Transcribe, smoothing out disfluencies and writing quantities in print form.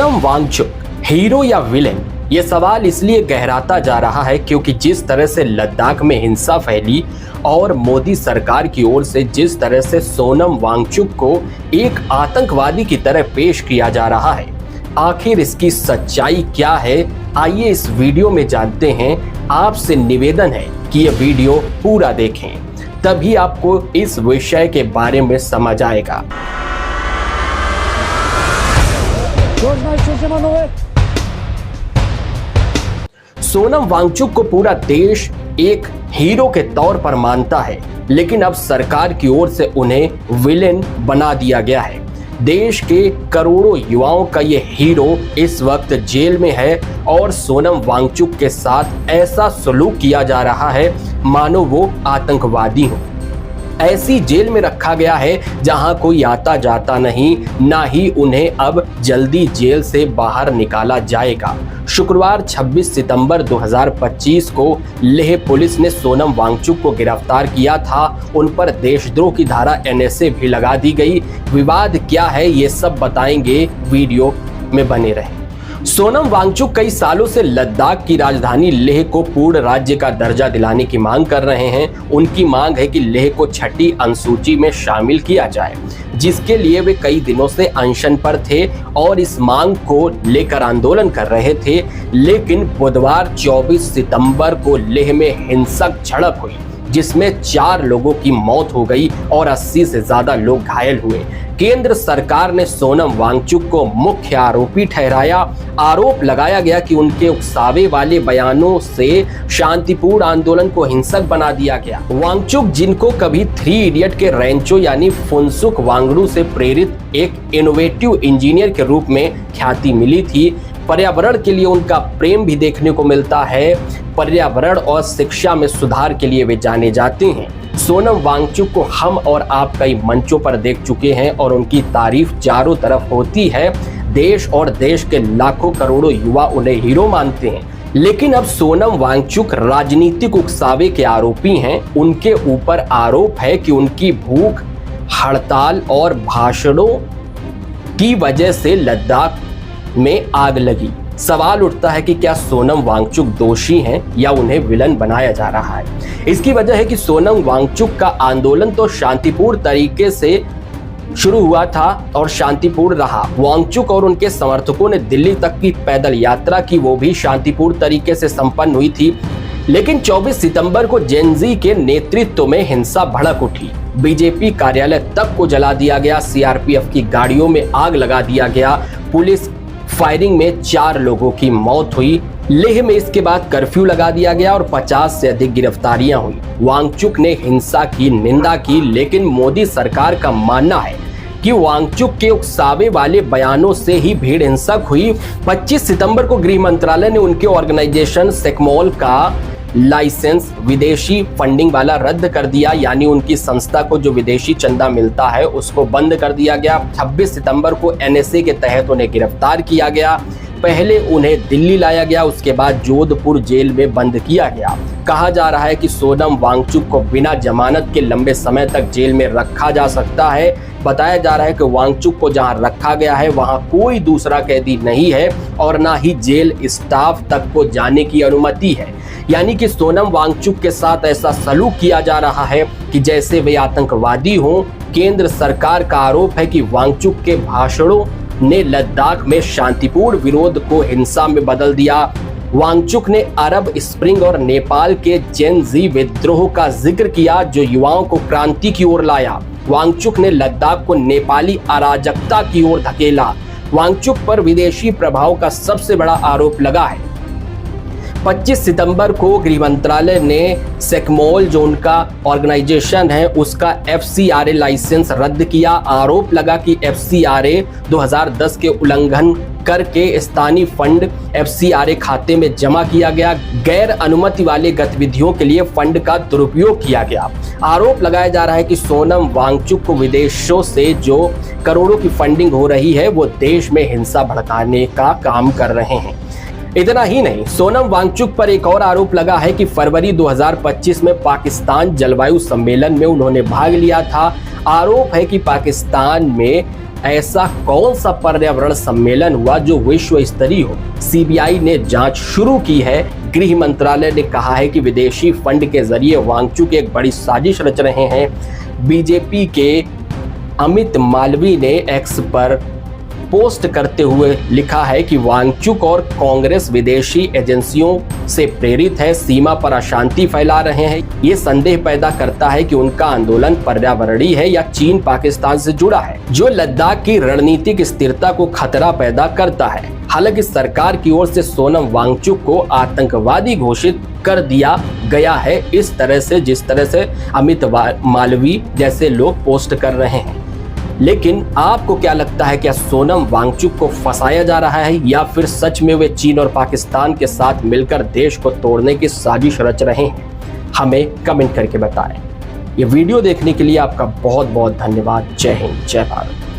Sonam Wangchuck hero या villain, ये सवाल इसलिए गहराता जा रहा है क्योंकि जिस तरह से लद्दाख में हिंसा फैली और मोदी सरकार की ओर से जिस तरह से सोनम वांगचुक को एक आतंकवादी की तरह पेश किया जा रहा है, आखिर इसकी सच्चाई क्या है, आइए इस वीडियो में जानते हैं। आपसे निवेदन है कि ये वीडियो पूरा देखें, तभी आपको इस विषय के बारे में समझ आएगा। सोनम वांगचुक को पूरा देश एक हीरो के तौर पर मानता है, लेकिन अब सरकार की ओर से उन्हें विलेन बना दिया गया है। देश के करोड़ों युवाओं का ये हीरो इस वक्त जेल में है और सोनम वांगचुक के साथ ऐसा सलूक किया जा रहा है मानो वो आतंकवादी हो। ऐसी जेल में रखा गया है जहां कोई आता जाता नहीं, ना ही उन्हें अब जल्दी जेल से बाहर निकाला जाएगा। शुक्रवार 26 सितंबर 2025 को लेह पुलिस ने सोनम वांगचुक को गिरफ्तार किया था। उन पर देशद्रोह की धारा NSA भी लगा दी गई। विवाद क्या है ये सब बताएंगे, वीडियो में बने रहें। सोनम वांगचुक कई सालों से लद्दाख की राजधानी लेह को पूर्ण राज्य का दर्जा दिलाने की मांग कर रहे हैं। उनकी मांग है कि लेह को छठी अनुसूची में शामिल किया जाए, जिसके लिए वे कई दिनों से अनशन पर थे और इस मांग को लेकर आंदोलन कर रहे थे। लेकिन बुधवार 24 सितंबर को लेह में हिंसक झड़प हुई, जिसमें 4 लोगों की मौत हो गई और 80 से ज्यादा लोग घायल हुए। केंद्र सरकार ने सोनम वांगचुक को मुख्य आरोपी ठहराया। आरोप लगाया गया कि उनके उकसावे वाले बयानों से शांतिपूर्ण आंदोलन को हिंसक बना दिया गया। वांगचुक, जिनको कभी 3 इडियट के रेंचो यानी फुनसुक वांगडू से प्रेरित एक इनोवेटिव इंजीनियर के रूप में ख्याति मिली थी, पर्यावरण के लिए उनका प्रेम भी देखने को मिलता है। पर्यावरण और शिक्षा में सुधार के लिए वे जाने जाते हैं। सोनम वांगचुक को हम और आप कई मंचों पर देख चुके हैं और उनकी तारीफ चारों तरफ होती है। देश और देश के लाखों करोड़ों युवा उन्हें हीरो मानते हैं। लेकिन अब सोनम वांगचुक राजनीतिक उकसावे के आरोपी हैं। उनके ऊपर आरोप है कि उनकी भूख हड़ताल और भाषणों की वजह से लद्दाख में आग लगी। सवाल उठता है कि क्या सोनम वांगचुक दोषी हैं या उन्हें विलन बनाया जा रहा है। इसकी वजह है कि सोनम वांगचुक का आंदोलन तो शांतिपूर्ण तरीके से शुरू हुआ था और शांतिपूर्ण रहा। वांगचुक और उनके समर्थकों ने दिल्ली तक की पैदल यात्रा की, वो भी शांतिपूर्ण तरीके से संपन्न हुई थी। लेकिन 24 सितंबर को जेन-ज़ी के नेतृत्व में हिंसा भड़क उठी। बीजेपी कार्यालय तक को जला दिया गया, CRPF की गाड़ियों में आग लगा दिया गया। पुलिस फायरिंग में 4 लोगों की मौत हुई। लेह में इसके बाद कर्फ्यू लगा दिया गया और 50 से अधिक गिरफ्तारियां हुई। वांगचुक ने हिंसा की निंदा की, लेकिन मोदी सरकार का मानना है कि वांगचुक के उकसावे वाले बयानों से ही भीड़ हिंसक हुई। 25 सितंबर को गृह मंत्रालय ने उनके ऑर्गेनाइजेशन सेकमॉल का लाइसेंस विदेशी फंडिंग वाला रद्द कर दिया, यानी उनकी संस्था को जो विदेशी चंदा मिलता है उसको बंद कर दिया गया। 26 सितंबर को NSA के तहत उन्हें गिरफ्तार किया गया। पहले उन्हें दिल्ली लाया गया, उसके बाद जोधपुर जेल में बंद किया गया। कहा जा रहा है कि सोनम वांगचुक को बिना जमानत के लंबे समय तक जेल में रखा जा सकता है। बताया जा रहा है कि वांगचुक को जहां रखा गया है वहां कोई दूसरा कैदी नहीं है और ना ही जेल स्टाफ तक को जाने की अनुमति है। यानी कि सोनम वांगचुक के साथ ऐसा सलूक किया जा रहा है कि जैसे वे आतंकवादी हों। केंद्र सरकार का आरोप है कि वांगचुक के भाषणों ने लद्दाख में शांतिपूर्ण विरोध को हिंसा में बदल दिया। वांगचुक ने अरब स्प्रिंग और नेपाल के जेन-ज़ी विद्रोह का जिक्र किया, जो युवाओं को क्रांति की ओर लाया। वांगचुक ने लद्दाख को नेपाली अराजकता की ओर धकेला। वांगचुक पर विदेशी प्रभाव का सबसे बड़ा आरोप लगा है। 25 सितंबर को गृह मंत्रालय ने सेकमॉल, जो उनका ऑर्गेनाइजेशन है, उसका FCRA लाइसेंस रद्द किया। आरोप लगा कि FCRA 2010 के उल्लंघन करके स्थानीय फंड FCRA खाते में जमा किया गया। गैर अनुमति वाले गतिविधियों के लिए फंड का दुरुपयोग किया गया। आरोप लगाया जा रहा है कि सोनम वांगचुक को विदेशों से जो करोड़ों की फंडिंग हो रही है वो देश में हिंसा भड़काने का काम कर रहे हैं। इतना ही नहीं, सोनम वांगचुक पर एक और आरोप लगा है कि फरवरी 2025 में पाकिस्तान जलवायु सम्मेलन में उन्होंने भाग लिया था। आरोप है कि पाकिस्तान में ऐसा कौन सा पर्यावरण सम्मेलन हुआ जो विश्व स्तरीय हो? सीबीआई ने जांच शुरू की है। गृह मंत्रालय ने कहा है कि विदेशी फंड के जरिए वांगचुक एक बड़ी साजिश रच रहे हैं। बीजेपी के अमित मालवीय ने एक्स पर पोस्ट करते हुए लिखा है कि वांगचुक और कांग्रेस विदेशी एजेंसियों से प्रेरित है, सीमा पर अशांति फैला रहे हैं। ये संदेह पैदा करता है कि उनका आंदोलन पर्यावरणीय है या चीन पाकिस्तान से जुड़ा है, जो लद्दाख की रणनीतिक स्थिरता को खतरा पैदा करता है। हालांकि सरकार की ओर से सोनम वांगचुक को आतंकवादी घोषित कर दिया गया है, इस तरह से जिस तरह से अमित मालवीय जैसे लोग पोस्ट कर रहे हैं। लेकिन आपको क्या लगता है, क्या सोनम वांगचुक को फंसाया जा रहा है या फिर सच में वे चीन और पाकिस्तान के साथ मिलकर देश को तोड़ने की साजिश रच रहे हैं? हमें कमेंट करके बताएं। ये वीडियो देखने के लिए आपका बहुत बहुत धन्यवाद। जय हिंद, जय भारत।